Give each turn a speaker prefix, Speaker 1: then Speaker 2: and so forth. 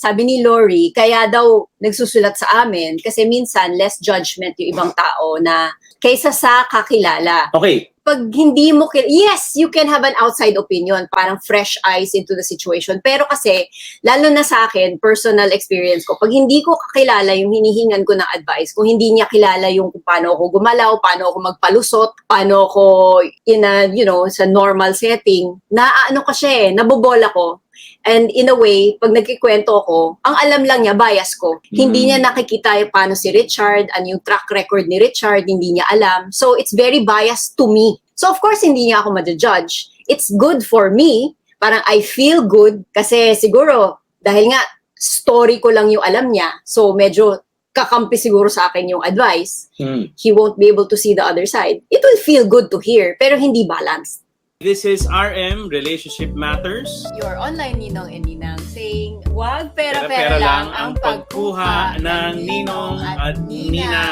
Speaker 1: sabi ni Lori, kaya daw nagsusulat sa amin kasi minsan less judgment yung ibang tao na kaysa sa kakilala.
Speaker 2: Okay.
Speaker 1: Pag hindi mo, yes, you can have an outside opinion, parang fresh eyes into the situation. Pero kasi, lalo na sa akin, personal experience ko, pag hindi ko kakilala yung hinihingan ko ng advice, kung hindi niya kilala yung kung paano ako gumalaw, paano ako magpalusot, paano ako in a, sa normal setting, naano ko siya nabobola ko. And in a way, pag nagkikwento ako, ang alam lang niya, bias ko. Hindi niya nakikita paano si Richard, ano yung track record ni Richard, hindi niya alam. So, it's very biased to me. So, of course, hindi niya ako ma-judge. It's good for me. Parang I feel good kasi siguro, dahil nga, story ko lang yung alam niya. So, medyo kakampi siguro sa akin yung advice. He won't be able to see the other side. It will feel good to hear, pero hindi balanced.
Speaker 2: This is RM, Relationship Matters.
Speaker 1: Your online ninong and ninang saying, wag
Speaker 2: Pera-pera lang ang pagkuha ng ninong at nina.